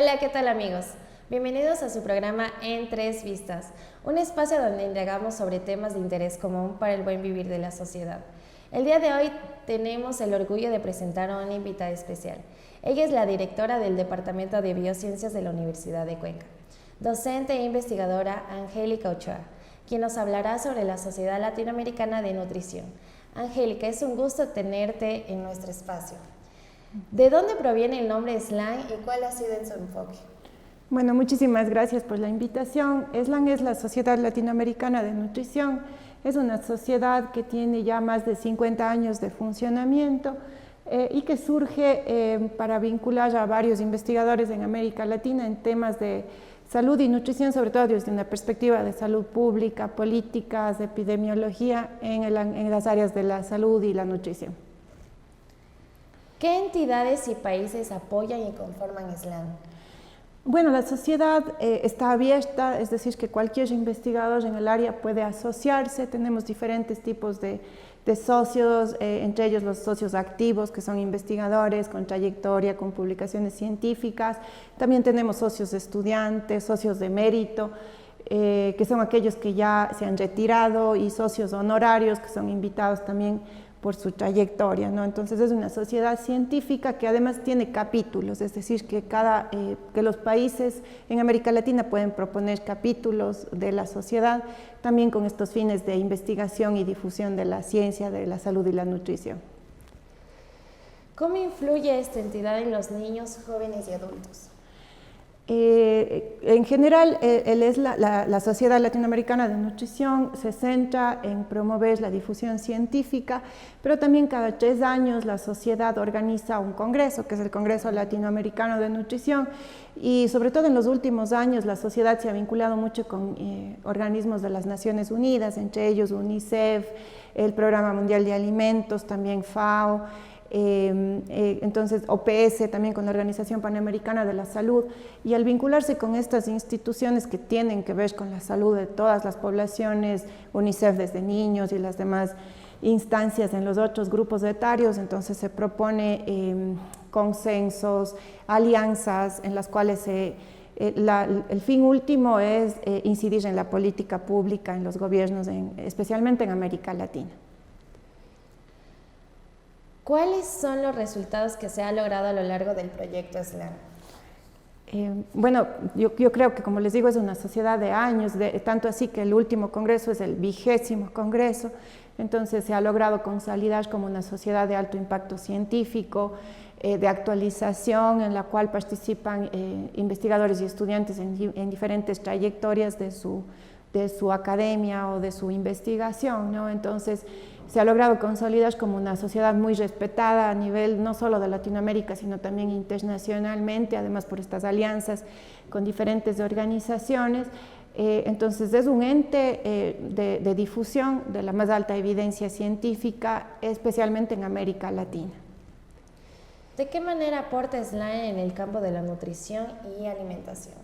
Hola, ¿qué tal amigos? Bienvenidos a su programa En Tres Vistas, un espacio donde indagamos sobre temas de interés común para el buen vivir de la sociedad. El día de hoy tenemos el orgullo de presentar a una invitada especial. Ella es la directora del Departamento de Biociencias de la Universidad de Cuenca, docente e investigadora Angélica Ochoa, quien nos hablará sobre la Sociedad Latinoamericana de Nutrición. Angélica, es un gusto tenerte en nuestro espacio. ¿De dónde proviene el nombre SLAN y cuál ha sido su enfoque? Bueno, muchísimas gracias por la invitación. SLAN es la Sociedad Latinoamericana de Nutrición. Es una sociedad que tiene ya más de 50 años de funcionamiento y que surge para vincular a varios investigadores en América Latina en temas de salud y nutrición, sobre todo desde una perspectiva de salud pública, políticas, de epidemiología en las áreas de la salud y la nutrición. ¿Qué entidades y países apoyan y conforman SLAN? Bueno, la sociedad está abierta, es decir, que cualquier investigador en el área puede asociarse. Tenemos diferentes tipos de socios, entre ellos los socios activos, que son investigadores con trayectoria, con publicaciones científicas. También tenemos socios estudiantes, socios de mérito, que son aquellos que ya se han retirado, y socios honorarios, que son invitados también por su trayectoria, ¿no? Entonces es una sociedad científica que además tiene capítulos, es decir, que los países en América Latina pueden proponer capítulos de la sociedad, también con estos fines de investigación y difusión de la ciencia, de la salud y la nutrición. ¿Cómo influye esta entidad en los niños, jóvenes y adultos? En general, la Sociedad Latinoamericana de Nutrición se centra en promover la difusión científica, pero también cada 3 años la sociedad organiza un congreso, que es el Congreso Latinoamericano de Nutrición, y sobre todo en los últimos años la sociedad se ha vinculado mucho con organismos de las Naciones Unidas, entre ellos UNICEF, el Programa Mundial de Alimentos, también FAO, entonces OPS, también con la Organización Panamericana de la Salud, y al vincularse con estas instituciones que tienen que ver con la salud de todas las poblaciones, UNICEF desde niños y las demás instancias en los otros grupos etarios, entonces se propone consensos, alianzas en las cuales el fin último es incidir en la política pública, en los gobiernos, especialmente en América Latina. ¿Cuáles son los resultados que se ha logrado a lo largo del proyecto SLAN? Bueno, yo creo que, como les digo, es una sociedad de años, tanto así que el último congreso es el 20º congreso, entonces se ha logrado consolidar como una sociedad de alto impacto científico, de actualización, en la cual participan investigadores y estudiantes en diferentes trayectorias de su academia o de su investigación, ¿no? Entonces se ha logrado consolidar como una sociedad muy respetada a nivel no solo de Latinoamérica, sino también internacionalmente, además por estas alianzas con diferentes organizaciones. Entonces es un ente de difusión de la más alta evidencia científica, especialmente en América Latina. ¿De qué manera aporta SLAN en el campo de la nutrición y alimentación?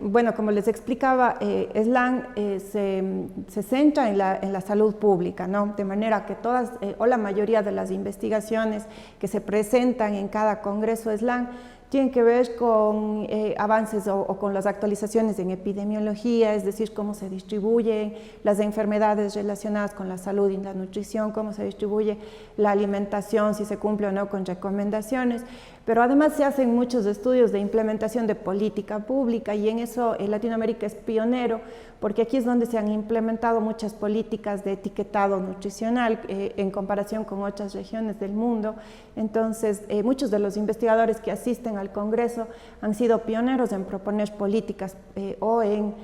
Bueno, como les explicaba, SLAN se centra en la salud pública, ¿no? De manera que todas o la mayoría de las investigaciones que se presentan en cada congreso SLAN tienen que ver con avances o con las actualizaciones en epidemiología, es decir, cómo se distribuyen las enfermedades relacionadas con la salud y la nutrición, cómo se distribuye la alimentación, si se cumple o no con recomendaciones, pero además se hacen muchos estudios de implementación de política pública, y en eso Latinoamérica es pionero, porque aquí es donde se han implementado muchas políticas de etiquetado nutricional en comparación con otras regiones del mundo. Entonces, muchos de los investigadores que asisten al Congreso han sido pioneros en proponer políticas o en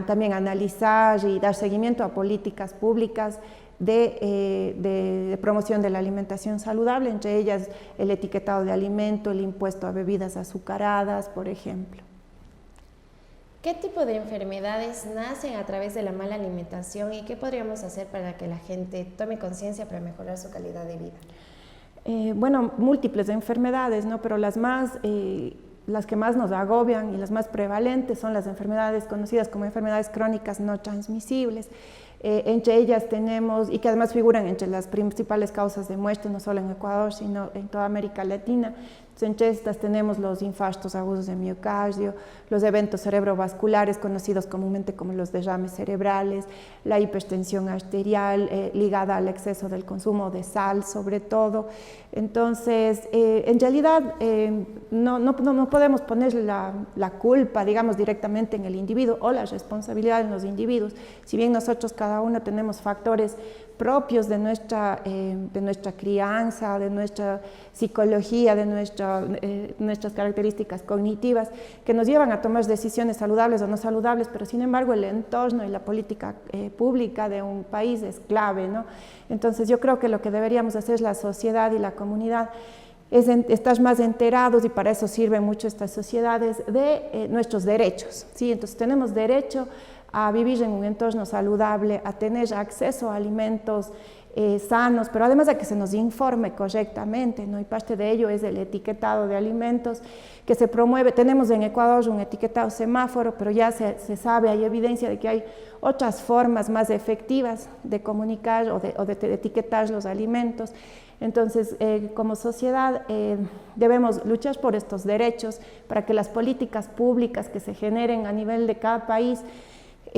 también analizar y dar seguimiento a políticas públicas de promoción de la alimentación saludable, entre ellas el etiquetado de alimento, el impuesto a bebidas azucaradas, por ejemplo. ¿Qué tipo de enfermedades nacen a través de la mala alimentación y qué podríamos hacer para que la gente tome conciencia para mejorar su calidad de vida? Bueno, múltiples enfermedades, ¿no? Pero las que más nos agobian y las más prevalentes son las enfermedades conocidas como enfermedades crónicas no transmisibles. Entre ellas tenemos, y que además figuran entre las principales causas de muerte, no solo en Ecuador, sino en toda América Latina, Entre estas tenemos los infartos agudos de miocardio, los eventos cerebrovasculares conocidos comúnmente como los derrames cerebrales, la hipertensión arterial ligada al exceso del consumo de sal sobre todo. Entonces, en realidad no podemos poner la culpa, digamos, directamente en el individuo o la responsabilidad en los individuos. Si bien nosotros cada uno tenemos factores propios de nuestra crianza, de nuestra psicología, de nuestras características cognitivas, que nos llevan a tomar decisiones saludables o no saludables, pero sin embargo el entorno y la política pública de un país es clave, ¿no? Entonces yo creo que lo que deberíamos hacer la sociedad y la comunidad es estar más enterados, y para eso sirven mucho estas sociedades, de nuestros derechos, ¿sí? Entonces tenemos derecho a vivir en un entorno saludable, a tener acceso a alimentos sanos, pero además a que se nos informe correctamente, ¿no? Y parte de ello es el etiquetado de alimentos que se promueve. Tenemos en Ecuador un etiquetado semáforo, pero ya se sabe, hay evidencia de que hay otras formas más efectivas de comunicar o de etiquetar los alimentos. Entonces, como sociedad debemos luchar por estos derechos para que las políticas públicas que se generen a nivel de cada país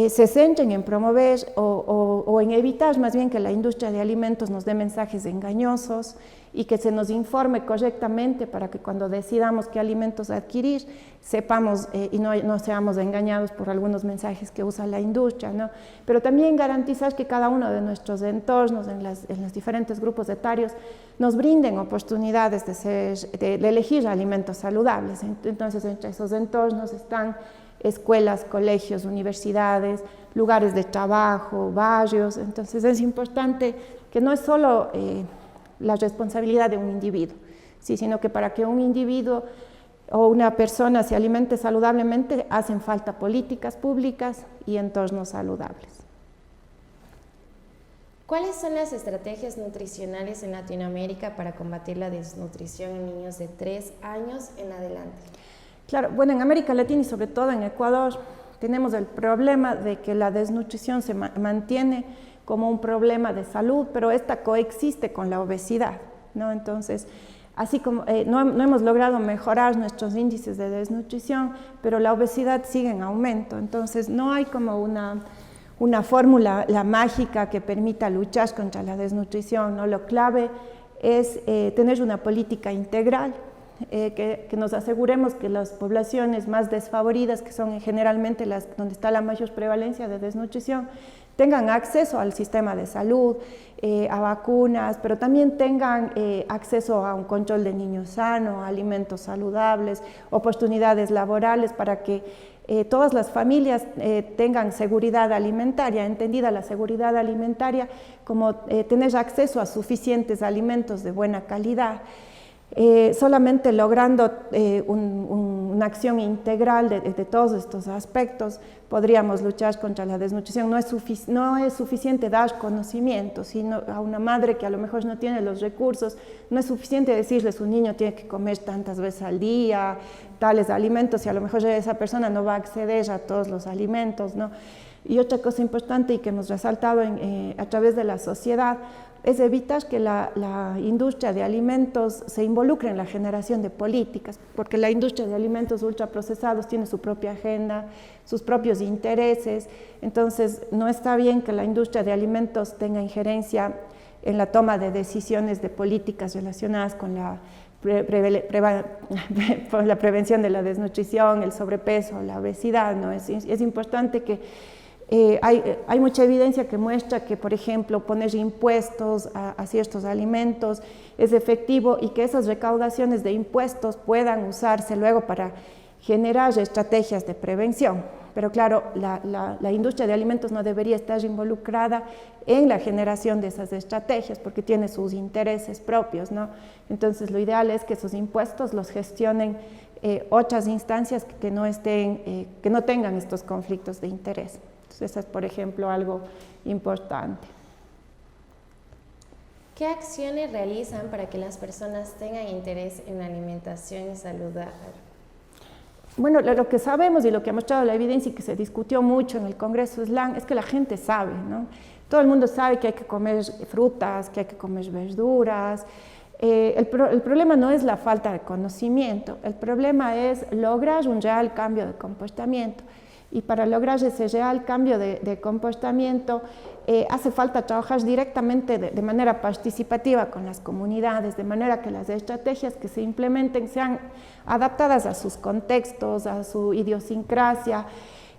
se centren en promover o en evitar más bien que la industria de alimentos nos dé mensajes engañosos, y que se nos informe correctamente para que cuando decidamos qué alimentos adquirir sepamos y no seamos engañados por algunos mensajes que usa la industria, ¿no? Pero también garantizar que cada uno de nuestros entornos, en los diferentes grupos etarios, nos brinden oportunidades de elegir alimentos saludables. Entonces, entre esos entornos están escuelas, colegios, universidades, lugares de trabajo, barrios. Entonces es importante que no es solo la responsabilidad de un individuo, sí, sino que para que un individuo o una persona se alimente saludablemente hacen falta políticas públicas y entornos saludables. ¿Cuáles son las estrategias nutricionales en Latinoamérica para combatir la desnutrición en niños de 3 años en adelante? Claro, bueno, en América Latina y sobre todo en Ecuador tenemos el problema de que la desnutrición se mantiene como un problema de salud, pero esta coexiste con la obesidad, ¿no? Entonces, así como no hemos logrado mejorar nuestros índices de desnutrición, pero la obesidad sigue en aumento. Entonces, no hay como una fórmula mágica que permita luchar contra la desnutrición, ¿no? Lo clave es tener una política integral, que nos aseguremos que las poblaciones más desfavoridas, que son generalmente las donde está la mayor prevalencia de desnutrición, tengan acceso al sistema de salud, a vacunas, pero también tengan acceso a un control de niños sano, a alimentos saludables, oportunidades laborales para que todas las familias tengan seguridad alimentaria, entendida la seguridad alimentaria como tener acceso a suficientes alimentos de buena calidad. Solamente logrando una acción integral de todos estos aspectos podríamos luchar contra la desnutrición. No es suficiente dar conocimiento, sino a una madre que a lo mejor no tiene los recursos, no es suficiente decirle su niño tiene que comer tantas veces al día, tales alimentos, y a lo mejor esa persona no va a acceder a todos los alimentos, ¿no? Y otra cosa importante y que hemos resaltado a través de la sociedad es evitar que la industria de alimentos se involucre en la generación de políticas, porque la industria de alimentos ultraprocesados tiene su propia agenda, sus propios intereses. Entonces no está bien que la industria de alimentos tenga injerencia en la toma de decisiones de políticas relacionadas con la prevención de la desnutrición, el sobrepeso, la obesidad, ¿no? Es importante que hay mucha evidencia que muestra que, por ejemplo, poner impuestos a ciertos alimentos es efectivo, y que esas recaudaciones de impuestos puedan usarse luego para generar estrategias de prevención. Pero claro, la industria de alimentos no debería estar involucrada en la generación de esas estrategias porque tiene sus intereses propios, ¿no? Entonces, lo ideal es que esos impuestos los gestionen otras instancias que no tengan estos conflictos de interés. Entonces, eso es, por ejemplo, algo importante. ¿Qué acciones realizan para que las personas tengan interés en la alimentación saludable? Bueno, lo que sabemos y lo que ha mostrado la evidencia y que se discutió mucho en el Congreso SLAN es que la gente sabe, ¿no? Todo el mundo sabe que hay que comer frutas, que hay que comer verduras, El problema no es la falta de conocimiento, el problema es lograr un real cambio de comportamiento. Y para lograr ese real cambio de comportamiento hace falta trabajar directamente de manera participativa con las comunidades, de manera que las estrategias que se implementen sean adaptadas a sus contextos, a su idiosincrasia.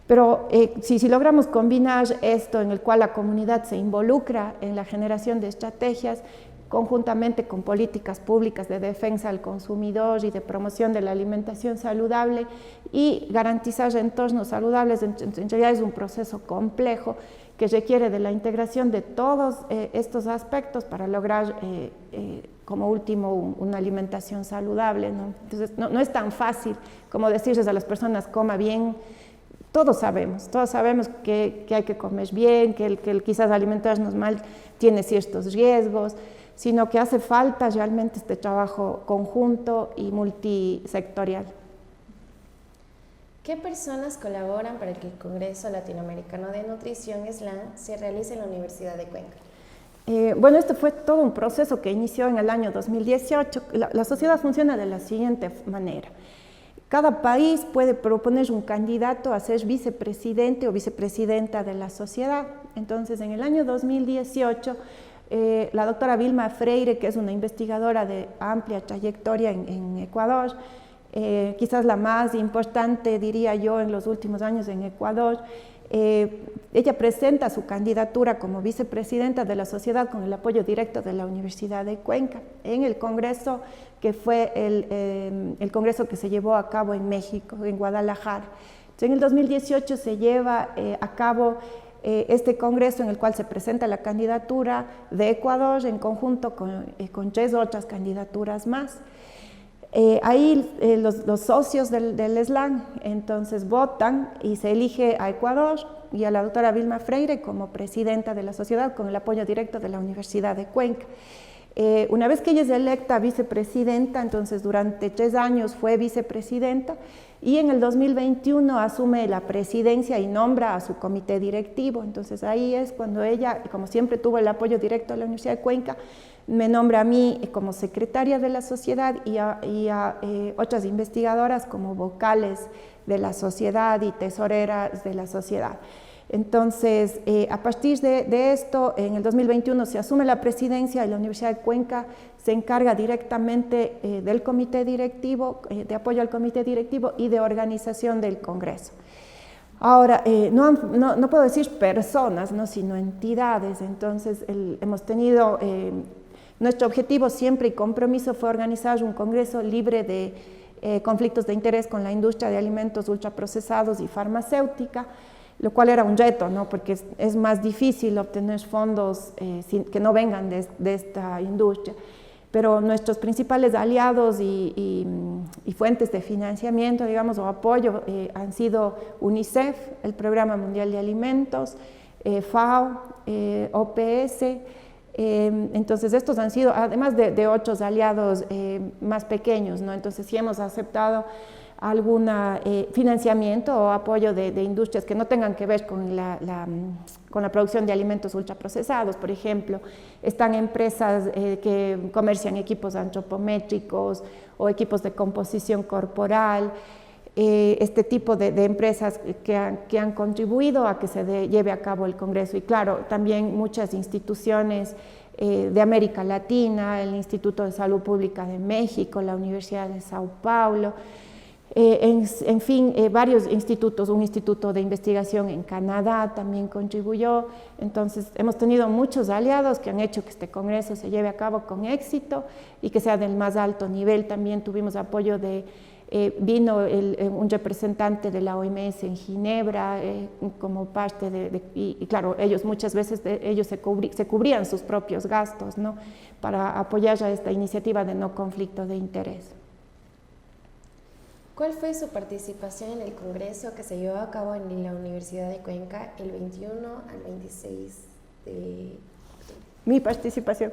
Pero si logramos combinar esto en el cual la comunidad se involucra en la generación de estrategias, conjuntamente con políticas públicas de defensa al consumidor y de promoción de la alimentación saludable y garantizar entornos saludables, en realidad es un proceso complejo que requiere de la integración de todos estos aspectos para lograr como último una alimentación saludable, ¿no? Entonces no es tan fácil como decirles a las personas coma bien. Todos sabemos que hay que comer bien, que quizás alimentarnos mal tiene ciertos riesgos, sino que hace falta realmente este trabajo conjunto y multisectorial. ¿Qué personas colaboran para que el Congreso Latinoamericano de Nutrición SLAN se realice en la Universidad de Cuenca? Bueno, este fue todo un proceso que inició en el año 2018. La sociedad funciona de la siguiente manera. Cada país puede proponer un candidato a ser vicepresidente o vicepresidenta de la sociedad. Entonces, en el año 2018, la doctora Vilma Freire, que es una investigadora de amplia trayectoria en Ecuador, quizás la más importante, diría yo, en los últimos años en Ecuador, ella presenta su candidatura como vicepresidenta de la sociedad con el apoyo directo de la Universidad de Cuenca en el Congreso, que fue el Congreso que se llevó a cabo en México, en Guadalajara. Entonces, en el 2018 se lleva a cabo este Congreso en el cual se presenta la candidatura de Ecuador en conjunto con 3 otras candidaturas más. Ahí los socios del SLAN entonces votan y se elige a Ecuador y a la doctora Vilma Freire como presidenta de la sociedad con el apoyo directo de la Universidad de Cuenca. Una vez que ella es electa vicepresidenta, entonces durante 3 años fue vicepresidenta y en el 2021 asume la presidencia y nombra a su comité directivo. Entonces ahí es cuando ella, como siempre tuvo el apoyo directo de la Universidad de Cuenca, me nombra a mí como secretaria de la sociedad y a otras investigadoras como vocales de la sociedad y tesoreras de la sociedad. Entonces, a partir de esto, en el 2021 se asume la presidencia y la Universidad de Cuenca se encarga directamente del comité directivo, de apoyo al comité directivo y de organización del Congreso. Ahora, no puedo decir personas, ¿no?, sino entidades. Entonces, hemos tenido, nuestro objetivo siempre y compromiso fue organizar un Congreso libre de conflictos de interés con la industria de alimentos ultraprocesados y farmacéutica, lo cual era un reto, ¿no?, porque es más difícil obtener fondos que no vengan de esta industria. Pero nuestros principales aliados y fuentes de financiamiento, digamos, o apoyo han sido UNICEF, el Programa Mundial de Alimentos, FAO, OPS. Entonces estos han sido, además de otros aliados más pequeños, ¿no? Entonces sí hemos aceptado algún financiamiento o apoyo de industrias que no tengan que ver con la producción de alimentos ultraprocesados. Por ejemplo, están empresas que comercian equipos antropométricos o equipos de composición corporal, este tipo de empresas que han contribuido a que se lleve a cabo el Congreso. Y claro, también muchas instituciones de América Latina, el Instituto de Salud Pública de México, la Universidad de Sao Paulo, en fin, varios institutos, un instituto de investigación en Canadá también contribuyó. Entonces hemos tenido muchos aliados que han hecho que este Congreso se lleve a cabo con éxito y que sea del más alto nivel. También tuvimos apoyo vino un representante de la OMS en Ginebra como parte y claro, ellos muchas veces se cubrían sus propios gastos, ¿no?, para apoyar a esta iniciativa de no conflicto de interés. ¿Cuál fue su participación en el Congreso que se llevó a cabo en la Universidad de Cuenca el 21 al 26 de octubre? Mi participación.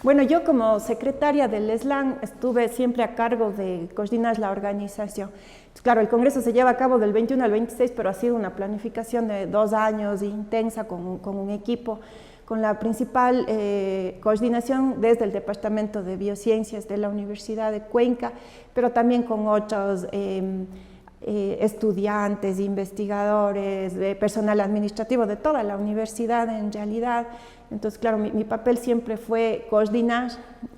Bueno, yo como secretaria del SLAN estuve siempre a cargo de coordinar la organización. Entonces, claro, el Congreso se lleva a cabo del 21 al 26, pero ha sido una planificación de 2 años intensa con un equipo con la principal coordinación desde el Departamento de Biociencias de la Universidad de Cuenca, pero también con otros estudiantes, investigadores, personal administrativo de toda la universidad en realidad. Entonces, claro, mi papel siempre fue coordinar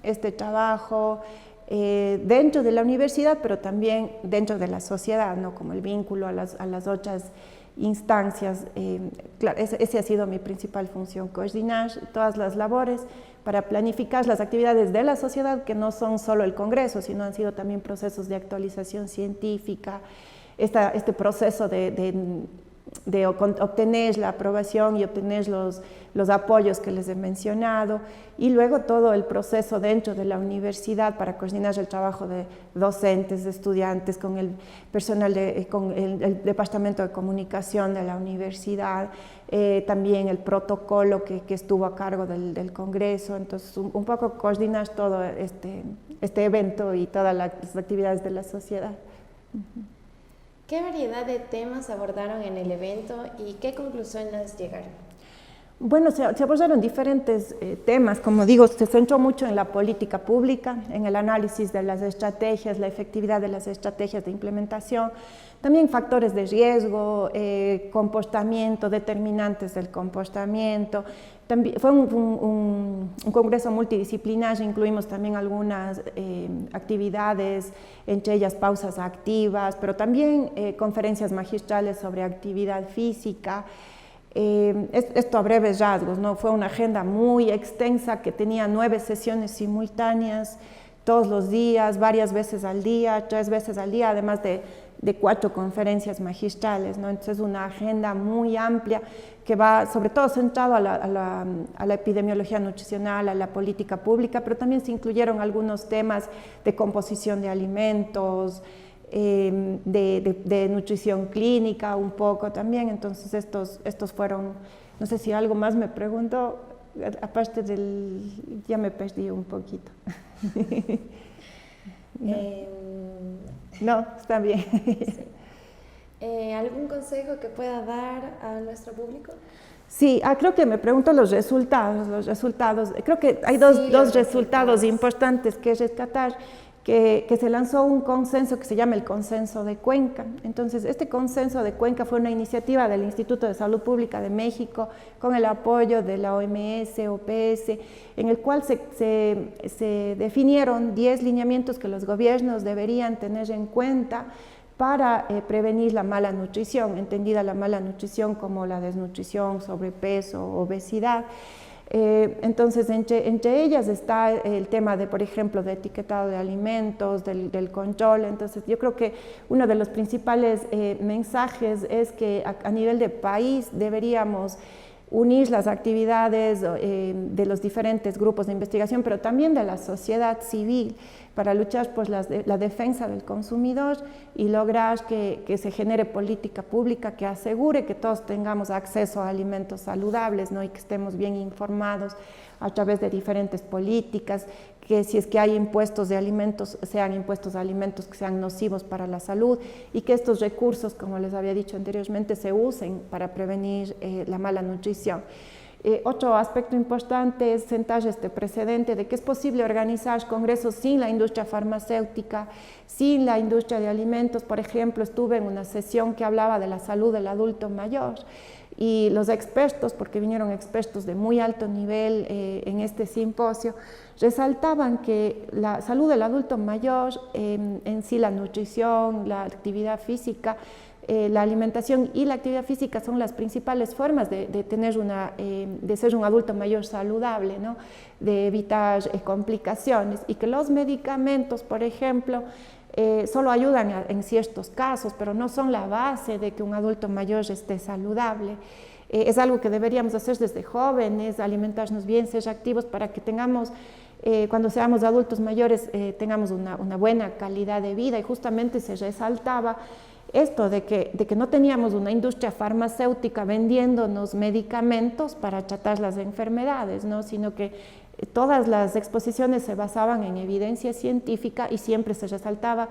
este trabajo dentro de la universidad, pero también dentro de la sociedad, ¿no? Como el vínculo a las otras instancias. Claro, esa ha sido mi principal función, coordinar todas las labores para planificar las actividades de la sociedad, que no son solo el Congreso, sino han sido también procesos de actualización científica, este proceso de obtener la aprobación y obtener los apoyos que les he mencionado, y luego todo el proceso dentro de la universidad para coordinar el trabajo de docentes, de estudiantes, con el personal, con el Departamento de Comunicación de la universidad, también el protocolo que estuvo a cargo del Congreso. Entonces, un poco coordinar todo este evento y todas las actividades de la sociedad. ¿Qué variedad de temas abordaron en el evento y qué conclusiones llegaron? Bueno, se abordaron diferentes temas, como digo, se centró mucho en la política pública, en el análisis de las estrategias, la efectividad de las estrategias de implementación, también factores de riesgo, comportamiento, determinantes del comportamiento. También, fue un congreso multidisciplinario, incluimos también algunas actividades, entre ellas pausas activas, pero también conferencias magistrales sobre actividad física. Esto a breves rasgos, ¿no? Fue una agenda muy extensa que tenía 9 sesiones simultáneas todos los días, varias veces al día, 3 veces al día, además de 4 conferencias magistrales, ¿no? Entonces, una agenda muy amplia que va sobre todo centrado a la epidemiología nutricional, a la política pública, pero también se incluyeron algunos temas de composición de alimentos, de nutrición clínica un poco también. Entonces estos fueron, no sé si algo más me preguntó, aparte ya me perdí un poquito. No, está bien. Sí. ¿Algún consejo que pueda dar a nuestro público? Sí, creo que me pregunto los resultados. Creo que hay dos resultados importantes que rescatar. Que se lanzó un consenso que se llama el Consenso de Cuenca. Entonces, este Consenso de Cuenca fue una iniciativa del Instituto de Salud Pública de México con el apoyo de la OMS, OPS, en el cual se definieron 10 lineamientos que los gobiernos deberían tener en cuenta para prevenir la mala nutrición, entendida la mala nutrición como la desnutrición, sobrepeso, obesidad. Entonces, entre ellas está el tema de, por ejemplo, de etiquetado de alimentos, del control. Entonces, yo creo que uno de los principales mensajes es que a nivel de país deberíamos unir las actividades de los diferentes grupos de investigación, pero también de la sociedad civil, para luchar por la defensa del consumidor y lograr que se genere política pública que asegure que todos tengamos acceso a alimentos saludables, ¿no? Y que estemos bien informados a través de diferentes políticas, que si es que hay impuestos de alimentos, sean impuestos a alimentos que sean nocivos para la salud, y que estos recursos, como les había dicho anteriormente, se usen para prevenir la mala nutrición. Otro aspecto importante es sentar este precedente de que es posible organizar congresos sin la industria farmacéutica, sin la industria de alimentos. Por ejemplo, estuve en una sesión que hablaba de la salud del adulto mayor, y los expertos, porque vinieron expertos de muy alto nivel en este simposio, resaltaban que la salud del adulto mayor, en sí la nutrición, la actividad física, la alimentación y la actividad física son las principales formas de ser un adulto mayor saludable, ¿no? De evitar complicaciones, y que los medicamentos, por ejemplo, solo ayudan en ciertos casos, pero no son la base de que un adulto mayor esté saludable. Es algo que deberíamos hacer desde jóvenes, alimentarnos bien, ser activos para que tengamos, cuando seamos adultos mayores, tengamos una buena calidad de vida. Y justamente se resaltaba esto de que no teníamos una industria farmacéutica vendiéndonos medicamentos para tratar las enfermedades, ¿no? Sino que todas las exposiciones se basaban en evidencia científica, y siempre se resaltaba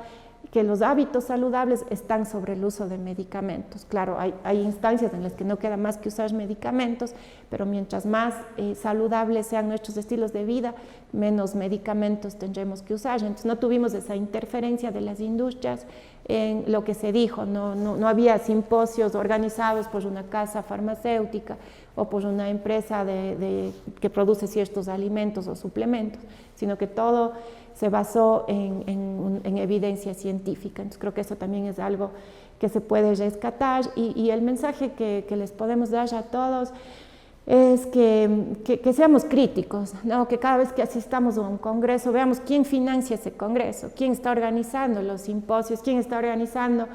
que los hábitos saludables están sobre el uso de medicamentos. Claro, hay instancias en las que no queda más que usar medicamentos, pero mientras más saludables sean nuestros estilos de vida, menos medicamentos tendremos que usar. Entonces no tuvimos esa interferencia de las industrias en lo que se dijo, no había simposios organizados por una casa farmacéutica o por una empresa que produce ciertos alimentos o suplementos, sino que todo se basó en evidencia científica. Entonces creo que eso también es algo que se puede rescatar y el mensaje que les podemos dar a todos es que seamos críticos, ¿no? Que cada vez que asistamos a un congreso veamos quién financia ese congreso, quién está organizando los simposios, quién está organizando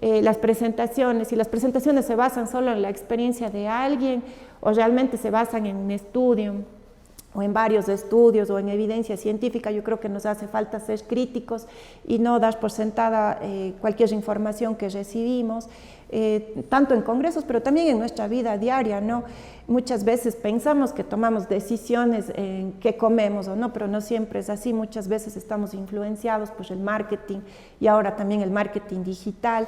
las presentaciones, si las presentaciones se basan solo en la experiencia de alguien o realmente se basan en un estudio o en varios estudios o en evidencia científica. Yo creo que nos hace falta ser críticos y no dar por sentada cualquier información que recibimos, tanto en congresos, pero también en nuestra vida diaria, ¿no? Muchas veces pensamos que tomamos decisiones en qué comemos o no, pero no siempre es así. Muchas veces estamos influenciados por el marketing y ahora también el marketing digital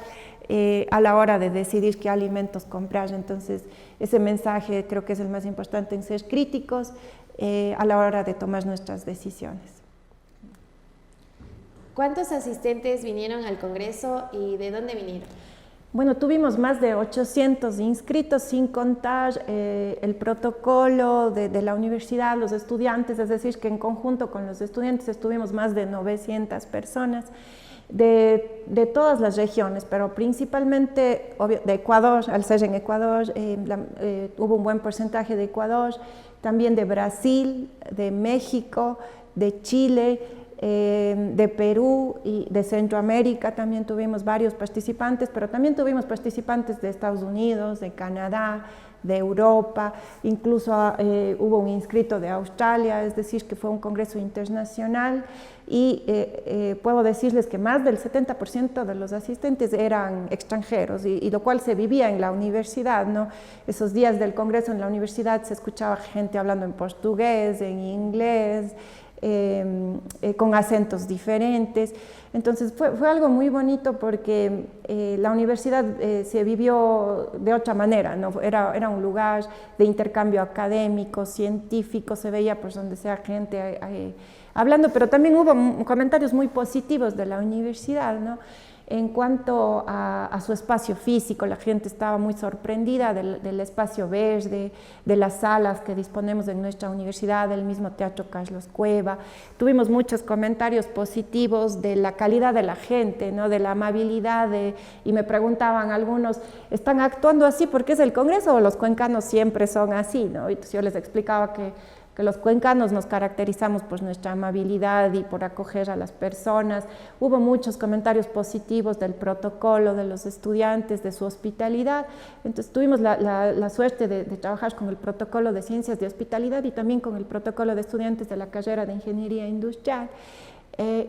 a la hora de decidir qué alimentos comprar. Entonces, ese mensaje creo que es el más importante, en ser críticos a la hora de tomar nuestras decisiones. ¿Cuántos asistentes vinieron al Congreso y de dónde vinieron? Bueno, tuvimos más de 800 inscritos, sin contar el protocolo de la universidad, los estudiantes, es decir, que en conjunto con los estudiantes estuvimos más de 900 personas de todas las regiones, pero principalmente de Ecuador. Al ser en Ecuador hubo un buen porcentaje de Ecuador, también de Brasil, de México, de Chile, de Perú y de Centroamérica. También tuvimos varios participantes, pero también tuvimos participantes de Estados Unidos, de Canadá, de Europa, incluso hubo un inscrito de Australia, es decir, que fue un congreso internacional y puedo decirles que más del 70% de los asistentes eran extranjeros y lo cual se vivía en la universidad, ¿no? Esos días del congreso en la universidad se escuchaba gente hablando en portugués, en inglés, con acentos diferentes. Entonces fue algo muy bonito porque la universidad se vivió de otra manera, ¿no? Era un lugar de intercambio académico, científico, se veía por donde sea gente hablando, pero también hubo comentarios muy positivos de la universidad, ¿no? En cuanto a su espacio físico, la gente estaba muy sorprendida del espacio verde, de las salas que disponemos en nuestra universidad, del mismo Teatro Carlos Cueva. Tuvimos muchos comentarios positivos de la calidad de la gente, ¿no? De la amabilidad, y me preguntaban algunos, ¿están actuando así porque es el Congreso o los cuencanos siempre son así, ¿no? Y entonces yo les explicaba que los cuencanos nos caracterizamos por nuestra amabilidad y por acoger a las personas. Hubo muchos comentarios positivos del protocolo, de los estudiantes, de su hospitalidad. Entonces tuvimos la suerte de trabajar con el protocolo de ciencias de hospitalidad y también con el protocolo de estudiantes de la carrera de ingeniería industrial.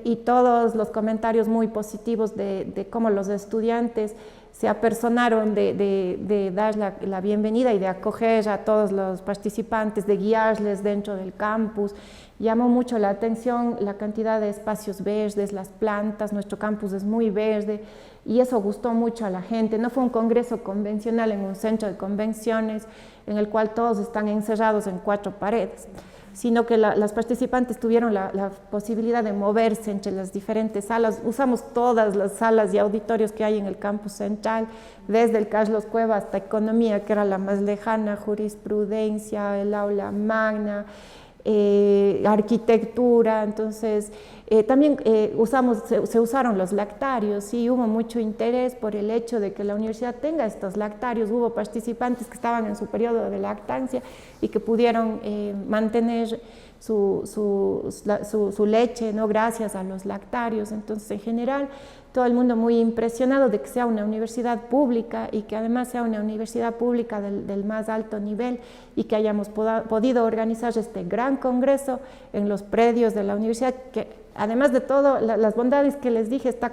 Y todos los comentarios muy positivos de cómo los estudiantes se apersonaron de dar la bienvenida y de acoger a todos los participantes, de guiarles dentro del campus. Llamó mucho la atención la cantidad de espacios verdes, las plantas, nuestro campus es muy verde y eso gustó mucho a la gente. No fue un congreso convencional en un centro de convenciones en el cual todos están encerrados en 4 paredes, sino que las participantes tuvieron la posibilidad de moverse entre las diferentes salas. Usamos todas las salas y auditorios que hay en el campus central, desde el Carlos Cueva hasta Economía, que era la más lejana, Jurisprudencia, el aula magna, arquitectura. Entonces también se usaron los lactarios y hubo mucho interés por el hecho de que la universidad tenga estos lactarios. Hubo participantes que estaban en su periodo de lactancia y que pudieron mantener su leche, ¿no? Gracias a los lactarios. Entonces, en general, todo el mundo muy impresionado de que sea una universidad pública y que además sea una universidad pública del más alto nivel y que hayamos podido organizar este gran congreso en los predios de la universidad, que además de todo, las bondades que les dije, está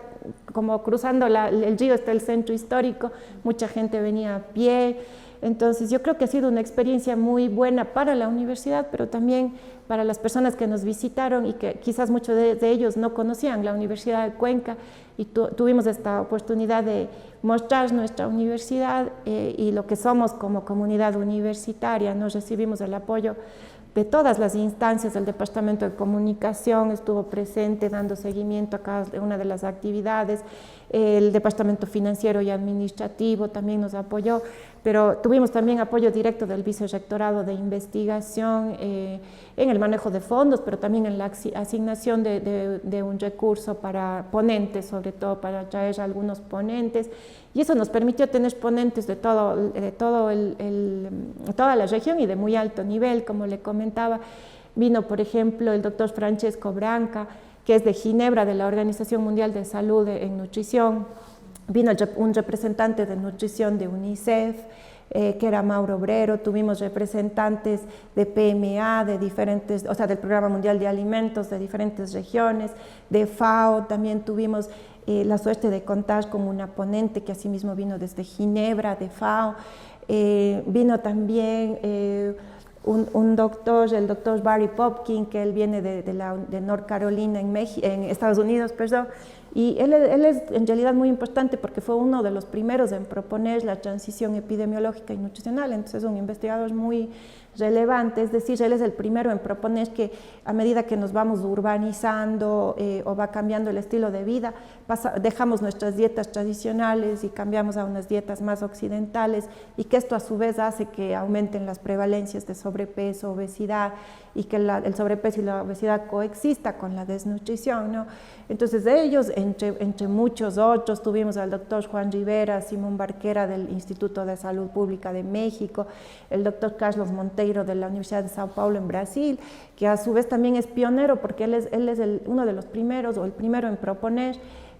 como cruzando el río, está el centro histórico, mucha gente venía a pie. Entonces yo creo que ha sido una experiencia muy buena para la universidad, pero también para las personas que nos visitaron y que quizás muchos de ellos no conocían la Universidad de Cuenca, y tuvimos esta oportunidad de mostrar nuestra universidad y lo que somos como comunidad universitaria. Nos recibimos el apoyo de todas las instancias. Del Departamento de Comunicación estuvo presente dando seguimiento a cada una de las actividades, el Departamento Financiero y Administrativo también nos apoyó, pero tuvimos también apoyo directo del Vicerrectorado de Investigación en el manejo de fondos, pero también en la asignación de un recurso para ponentes, sobre todo para traer algunos ponentes, y eso nos permitió tener ponentes de toda la región y de muy alto nivel. Como le comentaba, vino por ejemplo el doctor Francesco Branca, que es de Ginebra, de la Organización Mundial de Salud en Nutrición. Vino un representante de nutrición de UNICEF, que era Mauro Obrero. Tuvimos representantes de PMA, de diferentes, o sea, del Programa Mundial de Alimentos de diferentes regiones, de FAO. También tuvimos la suerte de contar con una ponente que asimismo vino desde Ginebra, de FAO. Vino también un doctor, el doctor Barry Popkin, que él viene de North Carolina, en Estados Unidos, perdón, y él es en realidad muy importante porque fue uno de los primeros en proponer la transición epidemiológica y nutricional. Entonces es un investigador muy relevante, es decir, él es el primero en proponer que a medida que nos vamos urbanizando o va cambiando el estilo de vida, dejamos nuestras dietas tradicionales y cambiamos a unas dietas más occidentales, y que esto a su vez hace que aumenten las prevalencias de sobrepeso, obesidad, y que el sobrepeso y la obesidad coexista con la desnutrición, ¿no? Entonces de ellos, entre muchos otros, tuvimos al doctor Juan Rivera, Simón Barquera del Instituto de Salud Pública de México, el doctor Carlos Monteiro de la Universidad de Sao Paulo en Brasil, que a su vez también es pionero porque él es uno de los primeros, o el primero en proponer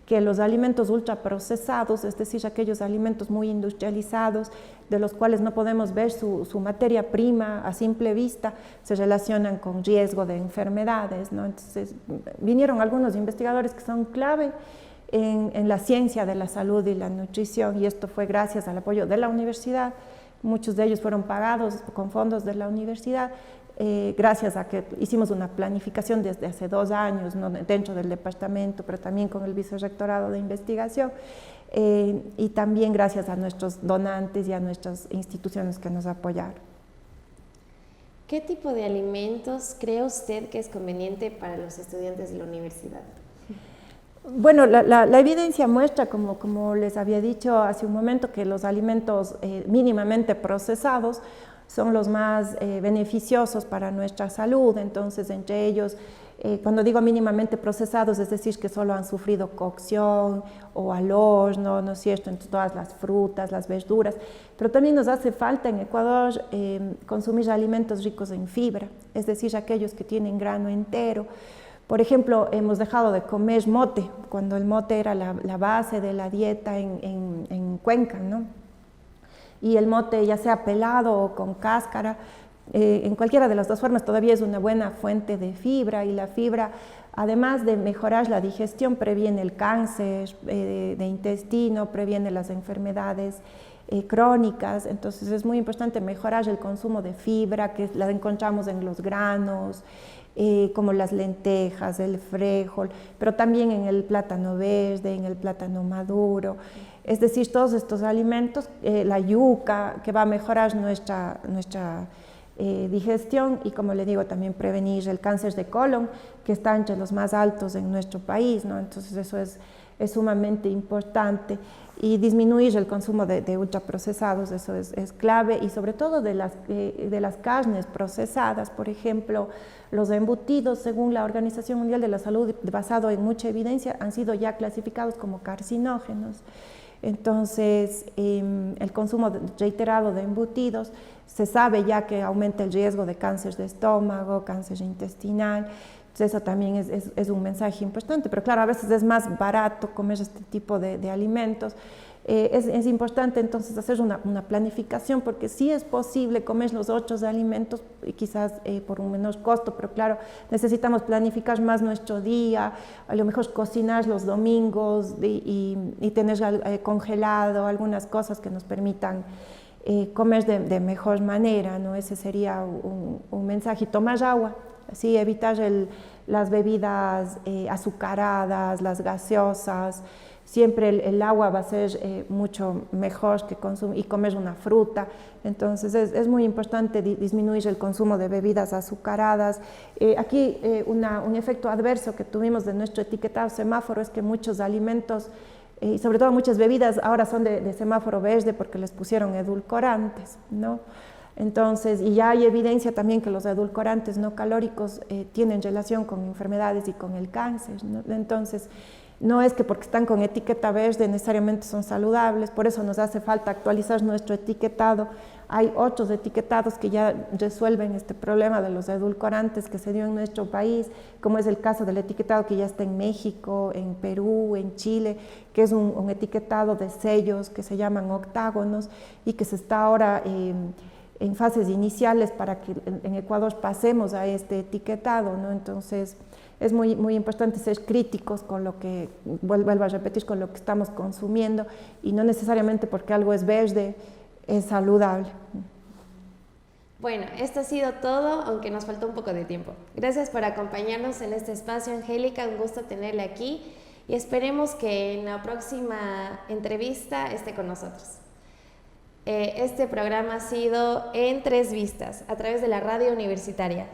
que los alimentos ultraprocesados, es decir, aquellos alimentos muy industrializados, de los cuales no podemos ver su materia prima a simple vista, se relacionan con riesgo de enfermedades, ¿no? Entonces, vinieron algunos investigadores que son clave en la ciencia de la salud y la nutrición, y esto fue gracias al apoyo de la universidad. Muchos de ellos fueron pagados con fondos de la universidad, gracias a que hicimos una planificación desde hace 2 años, ¿no? Dentro del departamento, pero también con el Vicerrectorado de Investigación, y también gracias a nuestros donantes y a nuestras instituciones que nos apoyaron. ¿Qué tipo de alimentos cree usted que es conveniente para los estudiantes de la universidad? Bueno, la evidencia muestra, como les había dicho hace un momento, que los alimentos mínimamente procesados son los más beneficiosos para nuestra salud. Entonces, entre ellos, cuando digo mínimamente procesados, es decir, que solo han sufrido cocción o al horno, ¿no es cierto?, entre todas las frutas, las verduras, pero también nos hace falta en Ecuador consumir alimentos ricos en fibra, es decir, aquellos que tienen grano entero. Por ejemplo, hemos dejado de comer mote, cuando el mote era la base de la dieta en Cuenca, ¿no? Y el mote, ya sea pelado o con cáscara, en cualquiera de las dos formas todavía es una buena fuente de fibra, y la fibra, además de mejorar la digestión, previene el cáncer de intestino, previene las enfermedades crónicas. Entonces es muy importante mejorar el consumo de fibra, que la encontramos en los granos, como las lentejas, el frijol, pero también en el plátano verde, en el plátano maduro. Es decir, todos estos alimentos, la yuca, que va a mejorar nuestra digestión, y como le digo, también prevenir el cáncer de colon, que está entre los más altos en nuestro país, ¿no? Entonces eso es sumamente importante, y disminuir el consumo de ultraprocesados, eso es clave, y sobre todo de las carnes procesadas. Por ejemplo, los embutidos, según la Organización Mundial de la Salud, basado en mucha evidencia, han sido ya clasificados como carcinógenos. Entonces, el consumo reiterado de embutidos se sabe ya que aumenta el riesgo de cáncer de estómago, cáncer intestinal. Entonces, eso también es un mensaje importante, pero claro, a veces es más barato comer este tipo de alimentos. Es importante entonces hacer una planificación, porque sí es posible comer los otros alimentos, quizás por un menor costo, pero claro, necesitamos planificar más nuestro día, a lo mejor cocinar los domingos y tener congelado algunas cosas que nos permitan comer de mejor manera, ¿no? Ese sería un mensaje. Y tomar agua, así evitar las bebidas azucaradas, las gaseosas. Siempre el agua va a ser mucho mejor que consumir, y comer una fruta. Entonces es muy importante disminuir el consumo de bebidas azucaradas. Aquí un efecto adverso que tuvimos de nuestro etiquetado semáforo es que muchos alimentos y sobre todo muchas bebidas ahora son de semáforo verde porque les pusieron edulcorantes, ¿no? Entonces, y ya hay evidencia también que los edulcorantes no calóricos tienen relación con enfermedades y con el cáncer, ¿no? Entonces, no es que porque están con etiqueta verde necesariamente son saludables, por eso nos hace falta actualizar nuestro etiquetado. Hay otros etiquetados que ya resuelven este problema de los edulcorantes que se dio en nuestro país, como es el caso del etiquetado que ya está en México, en Perú, en Chile, que es un etiquetado de sellos que se llaman octágonos y que se está ahora en fases iniciales para que en Ecuador pasemos a este etiquetado, ¿no? Entonces, es muy importante ser críticos con lo que, vuelvo a repetir, con lo que estamos consumiendo y no necesariamente porque algo es verde, es saludable. Bueno, esto ha sido todo, aunque nos faltó un poco de tiempo. Gracias por acompañarnos en este espacio, Angélica, un gusto tenerla aquí y esperemos que en la próxima entrevista esté con nosotros. Este programa ha sido En Tres Vistas, a través de la radio universitaria.